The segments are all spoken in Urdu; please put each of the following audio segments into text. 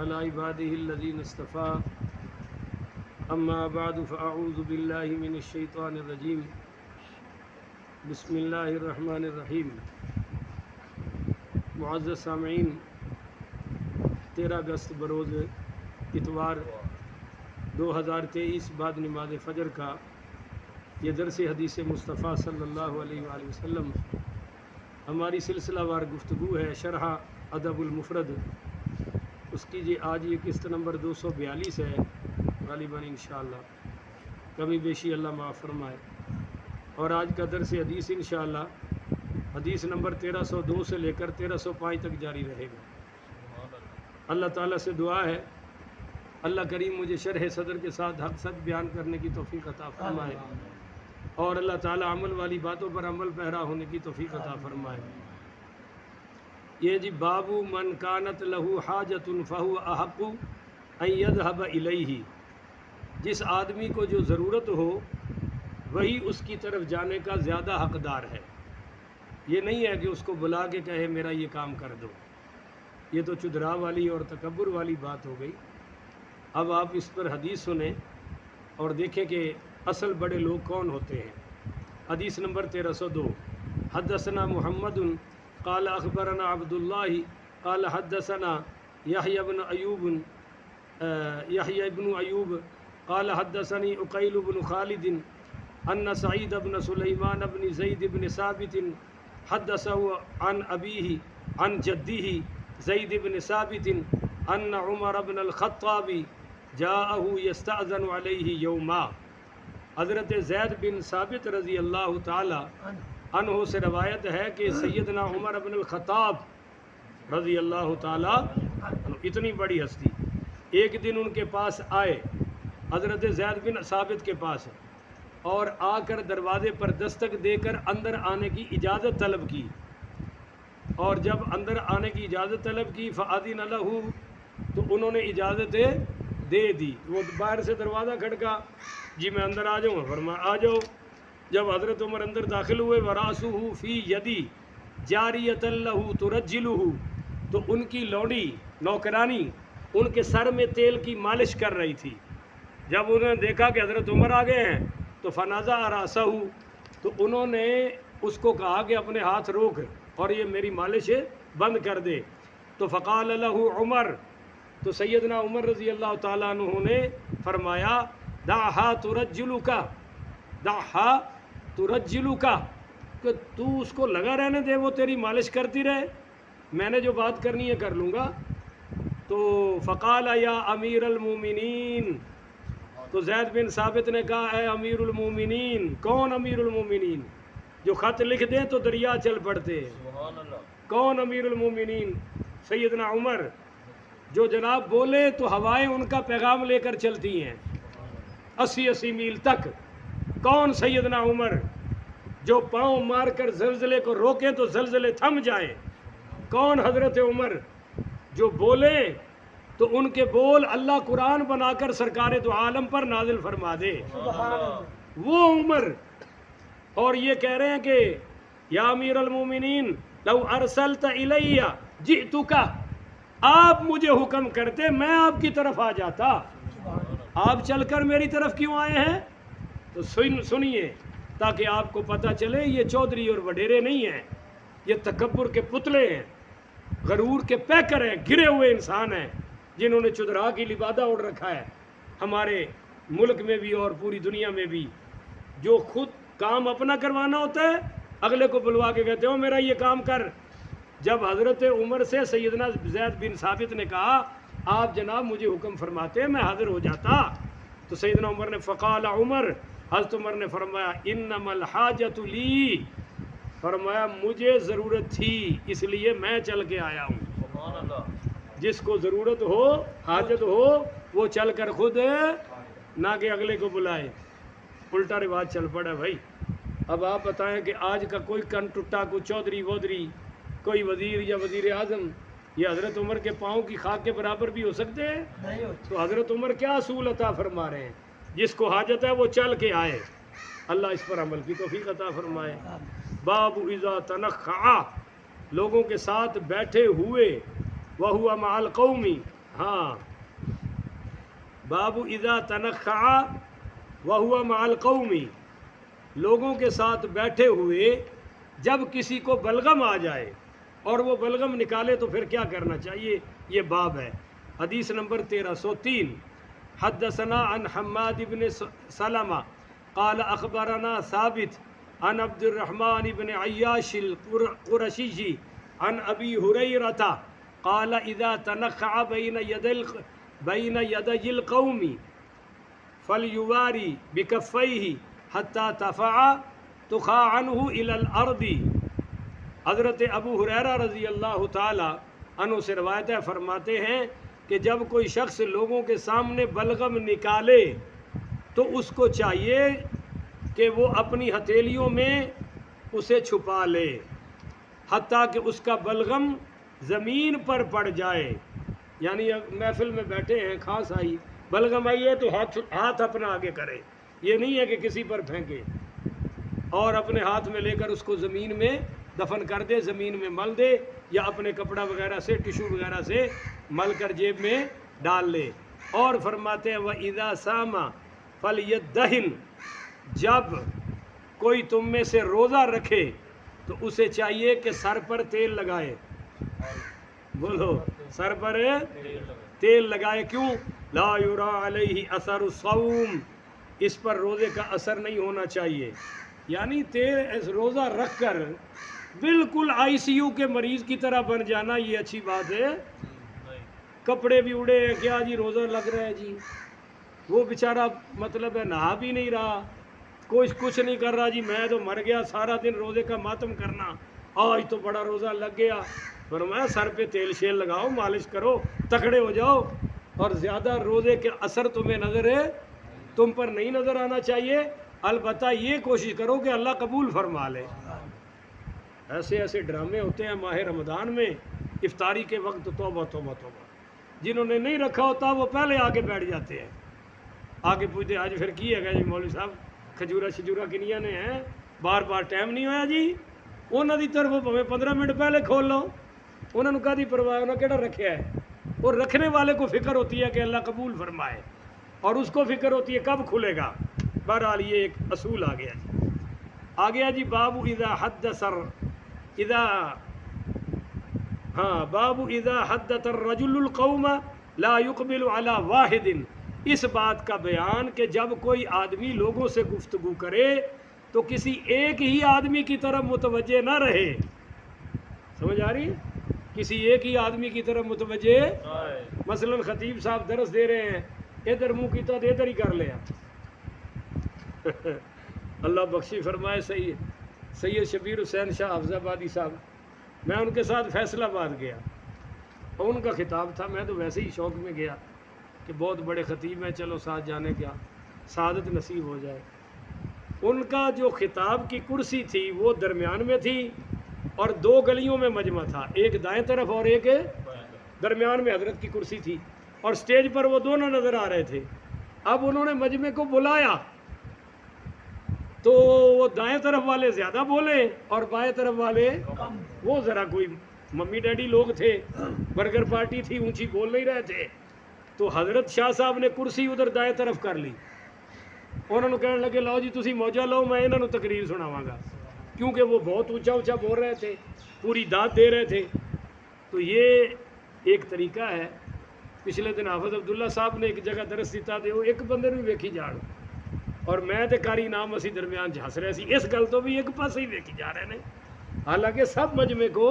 على عباده الذين اصطفى اما بعد فاعوذ بالله من الشیطان الرجیم بسم اللہ الرحمن الرحیم۔ معزز سامعین، 13 اگست بروز اتوار 2023 بعد نماز فجر کا یہ درس حدیث مصطفیٰ صلی اللہ علیہ وآلہ وسلم ہماری سلسلہ وار گفتگو ہے شرح ادب المفرد، اس کی آج یہ قسط نمبر 242 ہے غالباً انشاءاللہ، کمی بیشی اللہ معاف فرمائے۔ اور آج کا درس حدیث انشاءاللہ حدیث نمبر 1302 سے لے کر 1305 تک جاری رہے گا۔ اللہ تعالیٰ سے دعا ہے اللہ کریم مجھے شرح صدر کے ساتھ حق سچ بیان کرنے کی توفیق عطا فرمائے، اور اللہ تعالیٰ عمل والی باتوں پر عمل پیرا ہونے کی توفیق عطا فرمائے۔ یہ باب من کانت لہ حاجۃ فہو احق ان یذهب الیہ، جس آدمی کو جو ضرورت ہو وہی اس کی طرف جانے کا زیادہ حقدار ہے۔ یہ نہیں ہے کہ اس کو بلا کے کہے میرا یہ کام کر دو، یہ تو چدرا والی اور تکبر والی بات ہو گئی۔ اب آپ اس پر حدیث سنیں اور دیکھیں کہ اصل بڑے لوگ کون ہوتے ہیں۔ حدیث نمبر 1302، حدثنا محمد قال اخبرنا عبد اللہ قال حدثنا یحییٰ بن ایوب قال حدثنی عقیل بن خالد ان سعید بن سلیمان بن زید بن ثابت حدثه عن ابیہ عن جدہ زید بن ثابت ان عمر بن الخطاب جاءه یستأذن علیہ یوما۔ حضرت زید بن ثابت رضی اللہ تعالی عنہ سے روایت ہے کہ سیدنا عمر بن الخطاب رضی اللہ تعالی عنہ، اتنی بڑی ہستی، ایک دن ان کے پاس آئے، حضرت زید بن ثابت کے پاس، اور آ کر دروازے پر دستک دے کر اندر آنے کی اجازت طلب کی، اور جب اندر آنے کی اجازت طلب کی فأذن لہ، تو انہوں نے اجازت دے دی۔ وہ باہر سے دروازہ کھڑکا، جی میں اندر آ جاؤں، فرمایا آ جاؤ۔ جب حضرت عمر اندر داخل ہوئے وراسہ فی یدی جاریۃ لہ ترجلہ، تو ان کی لوڈی نوکرانی ان کے سر میں تیل کی مالش کر رہی تھی۔ جب انہوں نے دیکھا کہ حضرت عمر آ گئے ہیں تو فنازع راسہ، تو انہوں نے اس کو کہا کہ اپنے ہاتھ روک اور یہ میری مالش بند کر دے۔ تو فقال لہ عمر، تو سیدنا عمر رضی اللہ تعالیٰ عنہ نے فرمایا دعھا ترجلک، دعھا ترجلک، کہ تو اس کو لگا رہنے دے، وہ تیری مالش کرتی رہے، میں نے جو بات کرنی ہے کر لوں گا۔ تو فقال یا امیر المومنین، تو زید بن ثابت نے کہا اے امیر المومنین۔ کون امیر المومنین؟ جو خط لکھ دیں تو دریا چل پڑتے ہیں۔ کون امیر المومنین؟ سیدنا عمر، جو جناب بولے تو ہوائیں ان کا پیغام لے کر چلتی ہیں 80 میل تک۔ کون سیدنا عمر؟ جو پاؤں مار کر زلزلے کو روکیں تو زلزلے تھم جائیں۔ کون حضرت عمر؟ جو بولے تو ان کے بول اللہ قرآن بنا کر سرکار دو عالم پر نازل فرما دے، وہ عمر۔ اور یہ کہہ رہے ہیں کہ یا امیر المومنین لو ارسلت الی جئتک، آپ مجھے حکم کرتے میں آپ کی طرف آ جاتا، آپ چل کر میری طرف کیوں آئے ہیں؟ تو سنیے تاکہ آپ کو پتہ چلے یہ چودھری اور وڈیرے نہیں ہیں، یہ تکبر کے پتلے ہیں، غرور کے پیکر ہیں، گرے ہوئے انسان ہیں جنہوں نے چدرا کی لبادہ اوڑھ رکھا ہے ہمارے ملک میں بھی اور پوری دنیا میں بھی۔ جو خود کام اپنا کروانا ہوتا ہے اگلے کو بلوا کے کہتے ہو میرا یہ کام کر۔ جب حضرت عمر سے سیدنا زید بن ثابت نے کہا آپ جناب مجھے حکم فرماتے میں حاضر ہو جاتا، تو سیدنا عمر نے فقال عمر، حضرت عمر نے فرمایا انما الحاجۃ لی، فرمایا مجھے ضرورت تھی اس لیے میں چل کے آیا ہوں۔ جس کو ضرورت ہو حاجت ہو وہ چل کر خود، نہ کہ اگلے کو بلائے۔ الٹا رواج چل پڑا بھائی۔ اب آپ بتائیں کہ آج کا کوئی کن ٹٹا، کوئی چودھری وودری، کوئی وزیر یا وزیر اعظم یہ حضرت عمر کے پاؤں کی خاک کے برابر بھی ہو سکتے ہیں؟ تو حضرت عمر کیا اصول عطا فرما رہے ہیں؟ جس کو حاجت ہے وہ چل کے آئے۔ اللہ اس پر عمل کی توفیق عطا فرمائے۔ باب اذا تنخع، لوگوں کے ساتھ بیٹھے ہوئے، وہو مع القوم، ہاں باب اذا تنخع وهو مع القوم، لوگوں کے ساتھ بیٹھے ہوئے جب کسی کو بلغم آ جائے اور وہ بلغم نکالے تو پھر کیا کرنا چاہیے، یہ باب ہے۔ حدیث نمبر 1303، حدثنا عن حماد بن سلمہ قال اخبرنا ثابت عن عبد الرحمن بن عیاش القرشی عن ابی ہریرہ قال اذا تنخع بین یدی القوم فلیواری بکفیہ حتی تخا عنہ الی الارض۔ حضرت ابو ہریرہ رضی اللہ تعالی عنہ سے روایت ہے، فرماتے ہیں کہ جب کوئی شخص لوگوں کے سامنے بلغم نکالے تو اس کو چاہیے کہ وہ اپنی ہتھیلیوں میں اسے چھپا لے حتیٰ کہ اس کا بلغم زمین پر پڑ جائے۔ یعنی محفل میں بیٹھے ہیں، خاص آئی، بلغم آئی ہے تو ہاتھ اپنا آگے کرے، یہ نہیں ہے کہ کسی پر پھینکے اور اپنے ہاتھ میں لے کر اس کو زمین میں دفن کر دے، زمین میں مل دے، یا اپنے کپڑا وغیرہ سے، ٹشو وغیرہ سے مل کر جیب میں ڈال لے۔ اور فرماتے ہیں وَإِذَا سَامَ فَلْيَدَّهِنْ، جب کوئی تم میں سے روزہ رکھے تو اسے چاہیے کہ سر پر تیل لگائے، بولو سر پر تیل لگائے، کیوں؟ لا یرا علیہ اثر الصوم، اس پر روزے کا اثر نہیں ہونا چاہیے۔ یعنی تیل روزہ رکھ کر بالکل آئی سی یو کے مریض کی طرح بن جانا یہ اچھی بات ہے؟ کپڑے بھی اڑے ہیں، کیا جی روزہ لگ رہا ہے جی، وہ بیچارہ مطلب ہے نہا بھی نہیں رہا، کچھ نہیں کر رہا جی، میں تو مر گیا، سارا دن روزے کا ماتم کرنا، آج تو بڑا روزہ لگ گیا۔ فرمایا سر پہ تیل شیل لگاؤ، مالش کرو، تکڑے ہو جاؤ، اور زیادہ روزے کے اثر تم پر نہیں نظر آنا چاہیے۔ البتہ یہ کوشش کرو کہ اللہ قبول فرما لے۔ ایسے ڈرامے ہوتے ہیں ماہ رمضان میں، افطاری کے وقت توبہ توبہ توبہ، جنہوں نے نہیں رکھا ہوتا وہ پہلے آگے بیٹھ جاتے ہیں، آگے پوچھتے آج پھر کی ہے گا جی مولوی صاحب، کھجورا کنیا نے ہیں، بار بار ٹائم نہیں ہویا جی، انہوں دی طرف بھویں 15 منٹ پہلے کھول لو، انہوں نے کہا پرواہ، انہوں نے کہڑا رکھیا ہے، اور رکھنے والے کو فکر ہوتی ہے کہ اللہ قبول فرمائے، اور اس کو فکر ہوتی ہے کب کھلے گا۔ بہرحال یہ ایک اصول آ گیا جی۔ آ گیا جی باب اذا حدث الرجل القوم لا يقبل على واحد، اس بات کا بیان کہ جب کوئی آدمی لوگوں سے گفتگو کرے تو کسی ایک ہی آدمی کی طرف متوجہ نہ رہے، سمجھ آ رہی ہے؟ کسی ایک ہی آدمی کی طرف متوجہ، مثلا خطیب صاحب درس دے رہے ہیں، ادھر منہ کیتا تو ادھر ہی کر لیا اللہ بخشی فرمائے سید شبیر حسین شاہ حافظ آبادی صاحب، میں ان کے ساتھ فیصل آباد گیا، اور ان کا خطاب تھا، میں تو ویسے ہی شوق میں گیا کہ بہت بڑے خطیب ہیں، چلو ساتھ جانے کیا سعادت نصیب ہو جائے۔ ان کا جو خطاب کی کرسی تھی وہ درمیان میں تھی، اور 2 گلیوں میں مجمع تھا، ایک دائیں طرف اور ایک درمیان میں حضرت کی کرسی تھی، اور سٹیج پر وہ دونوں نظر آ رہے تھے۔ اب انہوں نے مجمع کو بلایا تو وہ دائیں طرف والے زیادہ بولے اور بائیں طرف والے وہ ذرا کوئی ممی ڈیڈی لوگ تھے، برگر پارٹی تھی، اونچی بول نہیں رہے تھے، تو حضرت شاہ صاحب نے کرسی ادھر دائیں طرف کر لی، انہوں نے کہنے لگے لاؤ جی تسی موجہ لاؤ، میں انہوں نے تقریر سناواں گا، کیونکہ وہ بہت اونچا بول رہے تھے، پوری داد دے رہے تھے۔ تو یہ ایک طریقہ ہے۔ پچھلے دن حافظ عبداللہ صاحب نے ایک جگہ درس دیتا تھے، وہ ایک بندے نے ویکھی جان، اور میں تے کاری نام اسی درمیان ہس رہے سی، اس گل تو بھی ایک پاس ہی ویکھی جا رہے ہیں، حالانکہ سب مجمع کو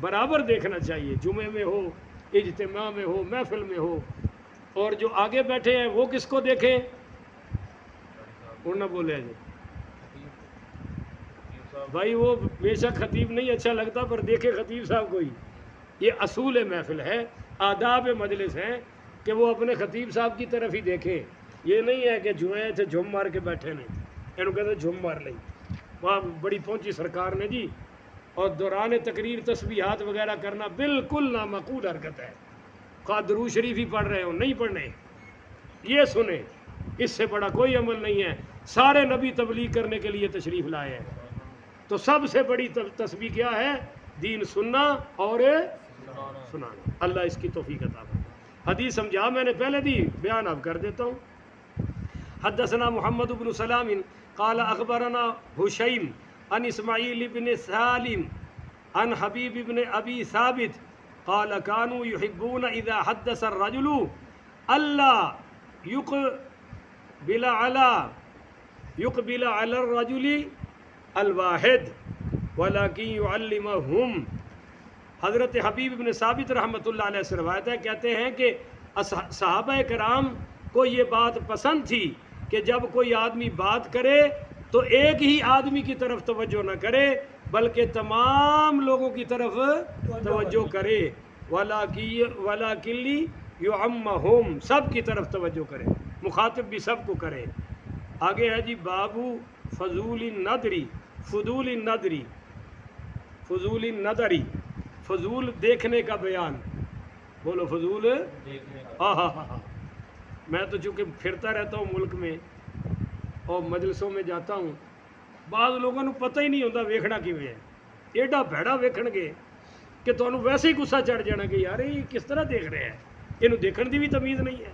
برابر دیکھنا چاہیے، جمعے میں ہو، اجتماع میں ہو، محفل میں ہو، اور جو آگے بیٹھے ہیں وہ کس کو دیکھیں، انہوں نے بولے جی بھائی وہ بے شک خطیب نہیں اچھا لگتا پر دیکھے خطیب صاحب کو ہی۔ یہ اصول محفل ہے، آداب مجلس ہیں کہ وہ اپنے خطیب صاحب کی طرف ہی دیکھیں، یہ نہیں ہے کہ جوئیں تھے جھم مار کے بیٹھے نہیں، انہوں کہتے جھم مار لیں، وہاں بڑی پہنچی سرکار نے جی، اور دوران تقریر تسبیحات وغیرہ کرنا بالکل نامعقول حرکت ہے، خواہ درود شریف ہی پڑھ رہے ہو نہیں پڑھنے، یہ سنیں، اس سے بڑا کوئی عمل نہیں ہے۔ سارے نبی تبلیغ کرنے کے لیے تشریف لائے ہیں، تو سب سے بڑی تسبیح کیا ہے؟ دین سننا اور سنانا۔ اللہ اس کی توفیق عطا فرمائے۔ حدیث سمجھا میں نے پہلے دی، بیان اب کر دیتا ہوں. حدثنا محمد بن سلام قال اخبرنا حشیم عن اسماعیل بن سالم عن حبیب بن ابی ثابت قال كانوا يحبون اذا حدث الرجل الا يقبل على الرجل الواحد ولكن يعلمهم. حضرت حبیب بن ثابت رحمۃ اللہ علیہ سے روایت ہے، کہتے ہیں کہ صحابہ کرام کو یہ بات پسند تھی کہ جب کوئی آدمی بات کرے تو ایک ہی آدمی کی طرف توجہ نہ کرے بلکہ تمام لوگوں کی طرف توجہ کرے. وَلَكِنْ يُعَمَّهُمْ، سب کی طرف توجہ کرے، مخاطب بھی سب کو کرے. آگے ہے جی بابو فضول النظری، فضول دیکھنے کا بیان. بولو فضول. ہاں میں تو چونکہ پھرتا رہتا ہوں ملک میں اور مجلسوں میں جاتا ہوں، بعض لوگوں کو پتہ ہی نہیں ہوتا ویکھنا کیویں ہے. ایڈا بھڑا ویکھن گے کہ تمہیں ویسے ہی غصہ چڑھ جانا کہ یار یہ کس طرح دیکھ رہے ہیں، یہ دیکھن دی بھی تمیز نہیں ہے.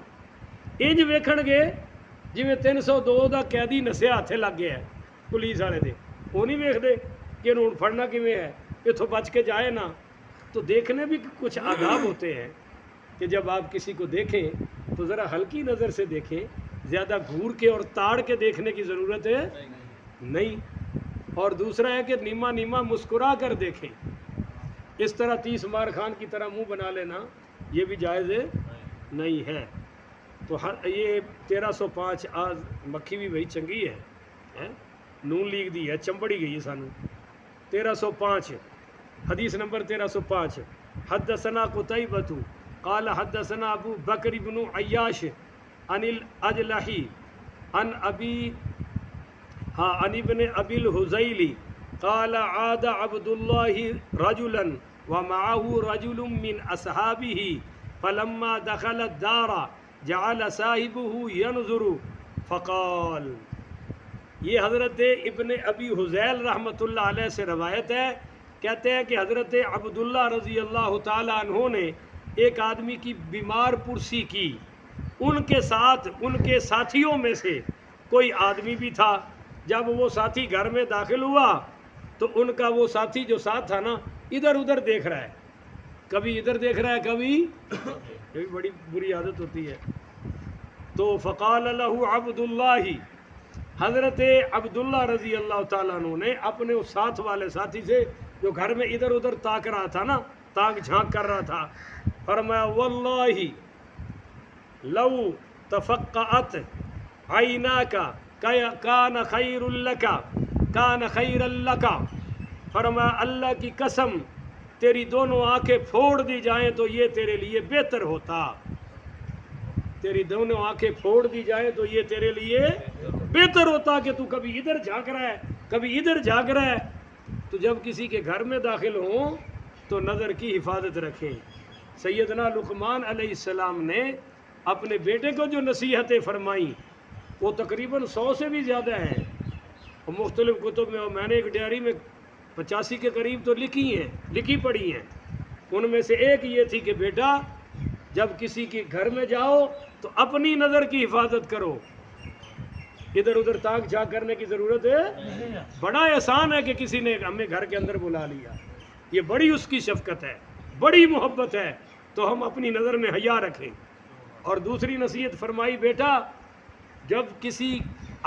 انج ویکھن گے جویں 302 دا قیدی نسیا ہاتھے لگ گیا ہے پولیس والے دے، وہ نہیں ویکھدے کہ انہوں پھڑنا کیویں ہے، اتوں بچ کے جائے نا. تو دیکھنے بھی کچھ آداب ہوتے ہیں کہ جب آپ کسی کو دیکھیں تو ذرا ہلکی نظر سے دیکھیں، زیادہ گھور کے اور تاڑ کے دیکھنے کی ضرورت ہے نہیں. اور دوسرا ہے کہ نیما نیما مسکرا کر دیکھیں. اس طرح 30 مار خان کی طرح منہ بنا لینا یہ بھی جائز نہیں ہے. تو یہ 1305 آج مکھی بھی بھئی چنگی ہے، نون لیگ دی ہے، چمبڑی گئی ہے سانو. 1305 حدیث نمبر 1305. حدثنا قتیبۃ قال حدثنا ابو بکر بن عیاش عن الاجلحی عن ابن ابی الحزیل قال عاد عبد الله رجلا ومعه رجل من اصحابه فلما دخل الدار جعل صاحبه ينظر فقال. یہ حضرت ابن ابی حزیل رحمۃ اللہ علیہ سے روایت ہے، کہتے ہیں کہ حضرت عبداللہ رضی اللہ تعالیٰ عنہ نے ایک آدمی کی بیمار پرسی کی. ان کے ساتھ ان کے ساتھیوں میں سے کوئی آدمی بھی تھا. جب وہ ساتھی گھر میں داخل ہوا تو ان کا وہ ساتھی جو ساتھ تھا نا ادھر ادھر دیکھ رہا ہے، کبھی ادھر دیکھ رہا ہے کبھی، یہ بڑی بری عادت ہوتی ہے. تو فقال له عبداللہ، حضرت عبداللہ رضی اللہ تعالیٰ عنہ نے اپنے اس ساتھ والے ساتھی سے جو گھر میں ادھر ادھر تاک رہا تھا نا، تاک جھانک کر رہا تھا، فرمایا واللہ لو تفقعت عیناک کان خیر لک، کان خیر لک. فرمایا اللہ کی قسم تیری دونوں آنکھیں پھوڑ دی جائیں تو یہ تیرے لیے بہتر ہوتا. تیری دونوں آنکھیں پھوڑ دی جائیں تو یہ تیرے لیے بہتر ہوتا کہ تو کبھی ادھر جھانک رہا ہے کبھی ادھر جھانک رہا ہے. تو جب کسی کے گھر میں داخل ہوں تو نظر کی حفاظت رکھیں. سیدنا لقمان علیہ السلام نے اپنے بیٹے کو جو نصیحتیں فرمائیں وہ تقریباً 100 سے بھی زیادہ ہیں، اور مختلف کتب میں نے ایک ڈائری میں 85 کے قریب تو لکھی پڑھی ہیں. ان میں سے ایک یہ تھی کہ بیٹا جب کسی کے گھر میں جاؤ تو اپنی نظر کی حفاظت کرو، ادھر ادھر تاک جھانک کرنے کی ضرورت ہے. بڑا احسان ہے کہ کسی نے ہمیں گھر کے اندر بلا لیا، یہ بڑی اس کی شفقت ہے، بڑی محبت ہے. تو ہم اپنی نظر میں حیا رکھیں. اور دوسری نصیحت فرمائی بیٹا جب کسی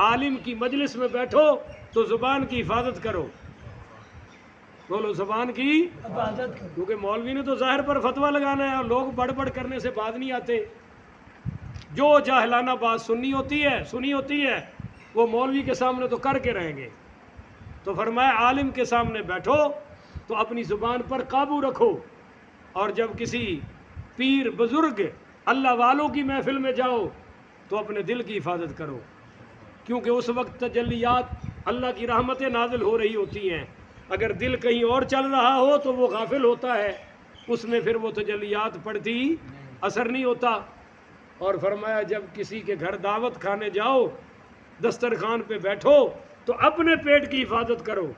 عالم کی مجلس میں بیٹھو تو زبان کی حفاظت کرو. بولو زبان کی حفاظت کرو، کیونکہ مولوی نے تو ظاہر پر فتویٰ لگانا ہے اور لوگ بڑھ بڑھ کرنے سے باز نہیں آتے. جو جاہلانہ بات سنی ہوتی ہے وہ مولوی کے سامنے تو کر کے رہیں گے. تو فرمایا عالم کے سامنے بیٹھو تو اپنی زبان پر قابو رکھو، اور جب کسی پیر بزرگ اللہ والوں کی محفل میں جاؤ تو اپنے دل کی حفاظت کرو، کیونکہ اس وقت تجلیات اللہ کی رحمتیں نازل ہو رہی ہوتی ہیں. اگر دل کہیں اور چل رہا ہو تو وہ غافل ہوتا ہے، اس میں پھر وہ تجلیات پڑتی اثر نہیں ہوتا. اور فرمایا جب کسی کے گھر دعوت کھانے جاؤ دسترخوان پہ بیٹھو تو اپنے پیٹ کی حفاظت کرو.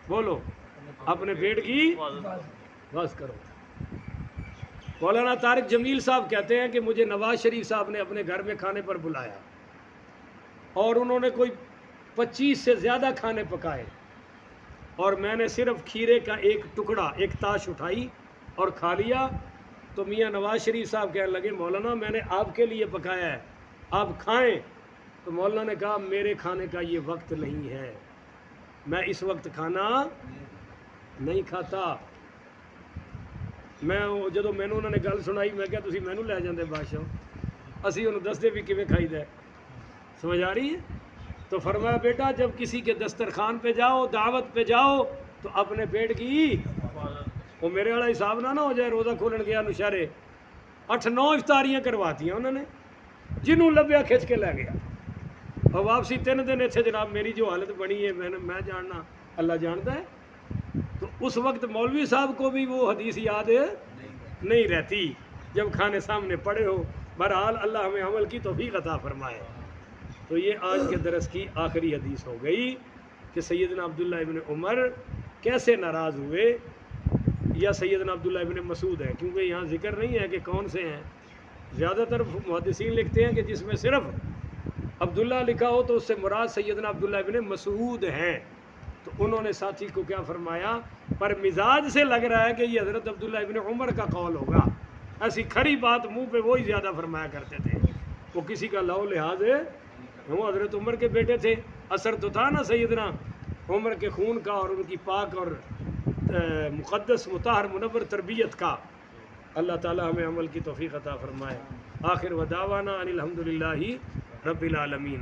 بولو اپنے پیٹ کی بس کرو. مولانا طارق جمیل صاحب کہتے ہیں کہ مجھے نواز شریف صاحب نے اپنے گھر میں کھانے پر بلایا اور انہوں نے کوئی 25 سے زیادہ کھانے پکائے اور میں نے صرف کھیرے کا ایک ٹکڑا ایک تاش اٹھائی اور کھا لیا. تو میاں نواز شریف صاحب کہنے لگے مولانا میں نے آپ کے لیے پکایا ہے آپ کھائیں. تو مولانا نے کہا میرے کھانے کا یہ وقت نہیں ہے, میں اس وقت کھانا نہیں کھاتا. میں جدوں مینوں انہوں نے گل سنائی میں کہا تسی مینوں لے جاندے بادشاہ اسی انہوں دستے بھی کیویں کھائی دا. سمجھ آ رہی ہے؟ تو فرمایا بیٹا جب کسی کے دسترخوان پہ جاؤ دعوت پہ جاؤ تو اپنے پیٹ کی وہ میرے والا حساب نہ ہو جائے. روزہ کھولن گیا نوشہرے 8-9 افطاریاں کرواتیاں انہوں نے, جنہوں لبیا کھچ کے لے گیا اور واپسی 3 دن اتنے جناب میری جو حالت بنی ہے میں جاننا اللہ جانتا ہے. تو اس وقت مولوی صاحب کو بھی وہ حدیث یاد نہیں رہتی جب کھانے سامنے پڑے ہو. بہرحال اللہ ہمیں عمل کی توفیق عطا فرمائے. تو یہ آج کے درس کی آخری حدیث ہو گئی کہ سیدنا عبداللہ ابن عمر کیسے ناراض ہوئے, یا سیدنا عبداللہ ابن مسعود ہے, کیونکہ یہاں ذکر نہیں ہے کہ کون سے ہیں. زیادہ تر محدثین لکھتے ہیں کہ جس میں صرف عبداللہ لکھا ہو تو اس سے مراد سیدنا عبداللہ ابن مسعود ہیں. تو انہوں نے ساتھی کو کیا فرمایا, پر مزاج سے لگ رہا ہے کہ یہ حضرت عبداللہ ابن عمر کا قول ہوگا. ایسی کھری بات منہ پہ وہی زیادہ فرمایا کرتے تھے, وہ کسی کا لو لحاظ وہ حضرت عمر کے بیٹے تھے, اثر تو تھا نا سیدنا عمر کے خون کا اور ان کی پاک اور مقدس مطہر منور تربیت کا. اللہ تعالی ہمیں عمل کی توفیق عطا فرمائے. آخر ودعوانا ان الحمدللہ رب العالمین.